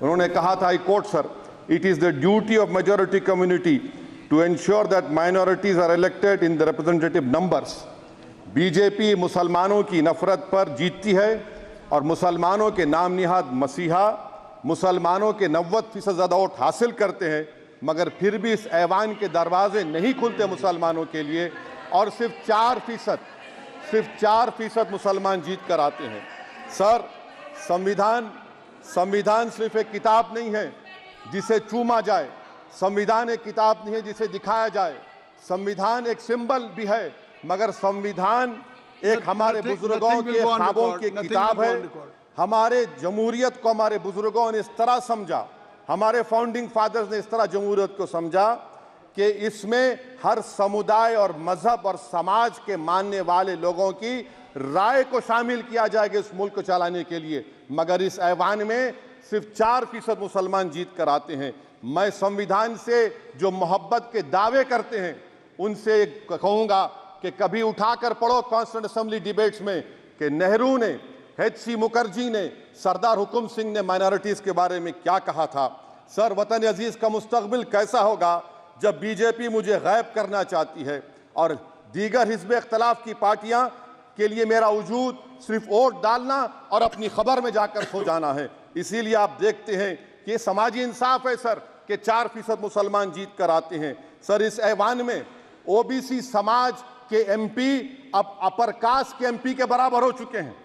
उन्होंने कहा था, I quote sir, it is the duty of majority community to ensure that minorities are elected in the representative numbers. BJP मुसलमानों की नफरत पर जीतती है और मुसलमानों के नाम निहाद मसीहा मुसलमानों के 90% ज़्यादा वोट हासिल करते हैं, मगर फिर भी इस ऐवान के दरवाजे नहीं खुलते मुसलमानों के लिए और सिर्फ 4% मुसलमान जीत कर आते हैं। सर, संविधान सिर्फ एक किताब नहीं है जिसे चूमा जाए, संविधान एक किताब नहीं है जिसे दिखाया जाए, संविधान एक सिंबल भी है, मगर संविधान एक हमारे बुजुर्गों के ख्वाबों की किताब है। हमारे जमहूरियत को हमारे बुजुर्गों ने इस तरह समझा, हमारे फाउंडिंग फादर्स ने इस तरह जमहूरियत को समझा कि इसमें हर समुदाय और मजहब और समाज के मानने वाले लोगों की राय को शामिल किया जाएगा इस मुल्क को चलाने के लिए, मगर इस ऐवान में सिर्फ 4% मुसलमान जीत कर आते हैं। मैं संविधान से जो मोहब्बत के दावे करते हैं उनसे कहूंगा कि कभी उठाकर पढ़ो कॉन्स्टिट्यूएंट असेंबली डिबेट्स में कि नेहरू ने, H.C. मुखर्जी ने, सरदार हुकुम सिंह ने माइनॉरिटीज के बारे में क्या कहा था। सर, वतन अजीज का मुस्तकबिल कैसा होगा जब बीजेपी मुझे गायब करना चाहती है और दीगर हिज़्ब इख्तलाफ की पार्टियां के लिए मेरा वजूद सिर्फ वोट डालना और अपनी खबर में जाकर सो जाना है। इसीलिए आप देखते हैं कि ये समाजी इंसाफ है सर कि 4% मुसलमान जीत कर आते हैं। सर, इस ऐवान में ओबीसी समाज के एमपी अब अपर कास्ट के एमपी के बराबर हो चुके हैं।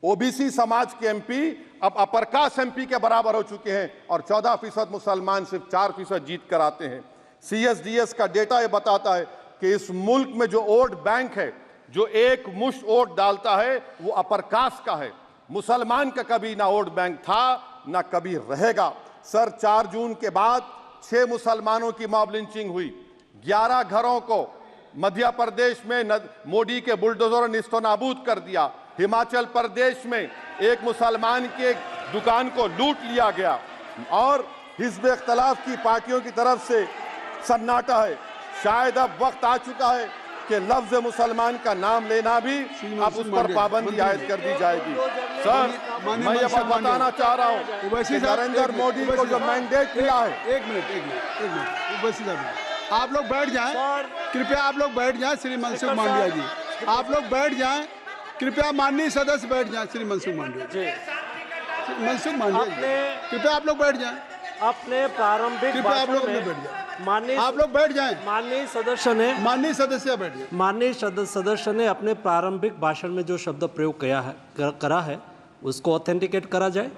ओबीसी समाज के एमपी अब अपर कास्ट एमपी के बराबर हो चुके हैं और 14% मुसलमान सिर्फ 4% जीत कर आते हैं। CSDS का डेटा ये बताता है कि इस मुल्क में जो वोट बैंक है, जो एक मुश्त वोट डालता है, वो अपर कास्ट का है। मुसलमान का कभी ना वोट बैंक था ना कभी रहेगा। सर, 4 जून के बाद 6 मुसलमानों की मॉब लिंचिंग हुई, 11 घरों को मध्य प्रदेश में मोदी के बुलडोजर ने निस्तो नाबूद कर दिया। हिमाचल प्रदेश में एक मुसलमान के दुकान को लूट लिया गया और हिज़्ब इख्तलाफ की पार्टियों की तरफ से सन्नाटा है। शायद अब वक्त आ चुका है कि लफ्ज मुसलमान का नाम लेना भी अब उस पर पाबंदी आयद कर दी जाएगी। सर, मैं ये बात बताना चाह रहा हूँ कि नरेंद्र मोदी को जो मैंडेट मिला है। एक मिनट, आप लोग बैठ जाएं, कृपया आप लोग बैठ जाएं। श्री मनसुख मांडविया जी, आप लोग बैठ जाएं, कृपया माननीय सदस्य बैठ जाएं। श्री मनसुख मांडविया जी, मनसुख मांडविया, कृपया आप लोग बैठ जाएं। अपने प्रारंभिक आप लोग बैठ जाएं, माननीय आप लोग बैठ जाएं। माननीय सदस्य ने अपने प्रारंभिक भाषण में जो शब्द प्रयोग करा है उसको ऑथेंटिकेट करा जाए।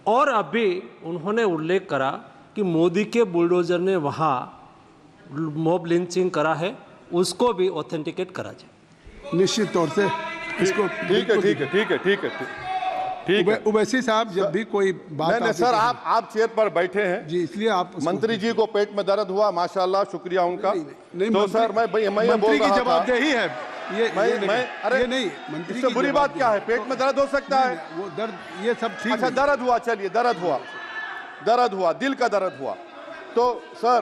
और अभी उन्होंने उल्लेख करा कि मोदी के बुलडोजर ने वहाँ मॉब लिंचिंग करा है, उसको भी ऑथेंटिकेट करा जाए। निश्चित तौर से इसको ठीक है। उवैसी साहब, जब भी कोई बात नहीं सर, आप चेयर पर बैठे हैं जी, इसलिए आप मंत्री जी को पेट में दर्द हुआ, माशाल्लाह, शुक्रिया उनका। नहीं, तो सर मैं मंत्री की जवाबदर्ही है ये अरे नहीं, मंत्री इससे बुरी बात क्या है? पेट में दर्द हो सकता है, वो दर्द, ये सब ठीक। अच्छा, दर्द हुआ, चलिए दर्द हुआ, दिल का दर्द हुआ। तो सर,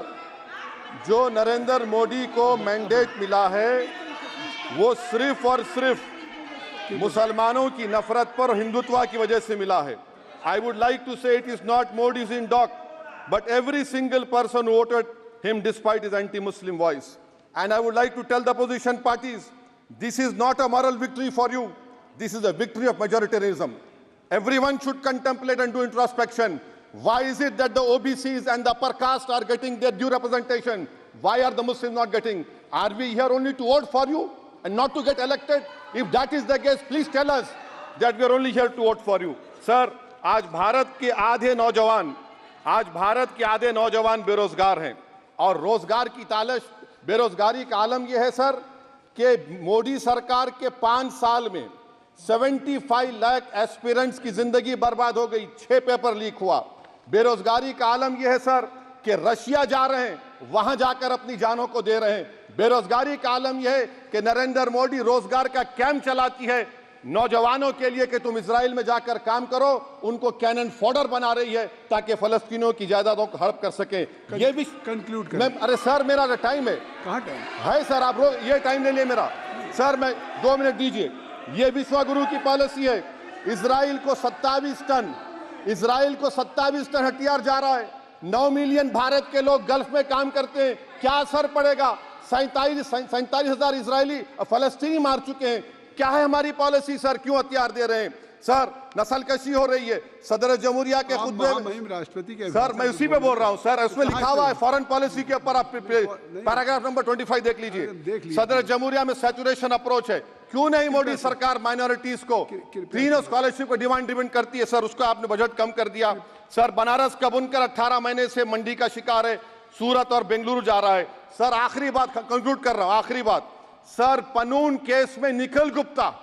जो नरेंद्र मोदी को मैंडेट मिला है वो सिर्फ और सिर्फ मुसलमानों की नफरत पर हिंदुत्व की वजह से मिला है। I would like to say it is not Modi's in dock but every single person voted him despite his anti Muslim voice. And I would like to tell the position parties, this is not a moral victory for you, this is a victory of majoritarianism. Everyone should contemplate and do introspection. Why is it that the OBCs and the upper caste are getting their due representation? Why are the Muslims not getting? Are we here only to vote for you and not to get elected? If that is the case, please tell us that we are only here to vote for you. Sir, आज भारत के आधे नौजवान बेरोजगार हैं और रोजगार की तालाश, बेरोजगारी का आलम यह है सर कि मोदी सरकार के 5 साल में 75 लाख एस्पिरेंट्स की जिंदगी बर्बाद हो गई, 6 पेपर लीक हुआ। बेरोजगारी का आलम यह है सर कि रशिया जा रहे हैं, वहां जाकर अपनी जानों को दे रहे हैं। बेरोजगारी का आलम यह है कि नरेंद्र मोदी रोजगार का कैंप चलाती है नौजवानों के लिए कि तुम इजराइल में जाकर काम करो, उनको कैनन फॉडर बना रही है ताकि फलस्तीनियों की जायदादों को हड़प कर सके। ये भी कंक्लूड कर। अरे सर, मेरा टाइम है। कहाँ टाइम है सर? आप ये टाइम ले लिए मेरा। सर, मैं 2 मिनट दीजिए। ये विश्व गुरु की पॉलिसी है, इजराइल को 27 टन इजराइल को 27 टन हथियार जा रहा है। 9 मिलियन भारत के लोग गल्फ में काम करते हैं, क्या असर पड़ेगा? 47,000 इजरायली फलस्तीनी मार चुके हैं। क्या है हमारी पॉलिसी सर? क्यों हथियार दे रहे हैं सर? नस्लकशी हो रही है। सदर जमहूरिया के खुतबे में राष्ट्रपति के सर, मैं उसी पे बोल रहा हूं सर, उसमें लिखा हुआ है फॉरेन पॉलिसी के ऊपर, आप पैराग्राफ नंबर 25 देख लीजिए। सदर जमहूरिया में सैचुरेशन अप्रोच है। क्यों नहीं मोदी सरकार माइनॉरिटीज को फ्री स्कॉलरशिप को डिमांड करती है सर? उसको आपने बजट कम कर दिया सर। बनारस का बुनकर 18 महीने से मंडी का शिकार है, सूरत और बेंगलुरु जा रहा है सर। आखिरी बात कंक्लूड कर रहा हूं, आखिरी बात सर, पनून केस में निखिल गुप्ता,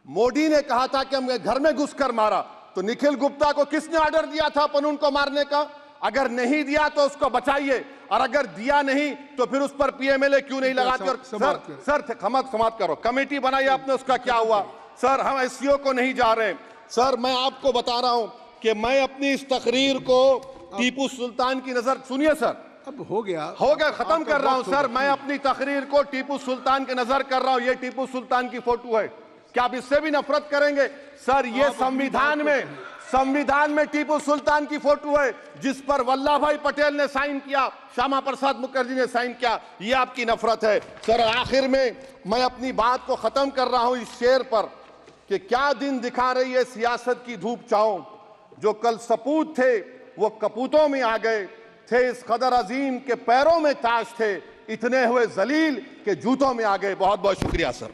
मोदी ने कहा था कि हम घर में घुसकर मारा, तो निखिल गुप्ता को किसने ऑर्डर दिया था पनून को मारने का? अगर नहीं दिया तो उसको बचाइए, और अगर दिया नहीं तो फिर उस पर पीएमएलए क्यों नहीं लगाते? और सर समाप्त करो, कमेटी बनाई आपने, उसका क्या हुआ सर? हम एससीओ को नहीं जा रहे सर। मैं आपको बता रहा हूं कि मैं अपनी इस तकरीर को टीपू सुल्तान की नजर, सुनिए सर, अब हो गया खत्म कर रहा हूं सर। मैं अपनी तकरीर को टीपू सुल्तान के नजर कर रहा हूं। ये टीपू सुल्तान की फोटो है, क्या आप इससे भी नफरत करेंगे सर? ये संविधान में टीपू सुल्तान की फोटो है, जिस पर वल्लभ भाई पटेल ने साइन किया, श्यामा प्रसाद मुखर्जी ने साइन किया। ये आपकी नफरत है सर। आखिर में मैं अपनी बात को खत्म कर रहा हूं इस शेर पर कि क्या दिन दिखा रही है सियासत की धूप छांव। जो कल सपूत थे वो कपूतों में आ गए, थे इस कदर अजीम के पैरों में ताज थे, इतने हुए जलील के जूतों में आ गए। बहुत बहुत शुक्रिया सर।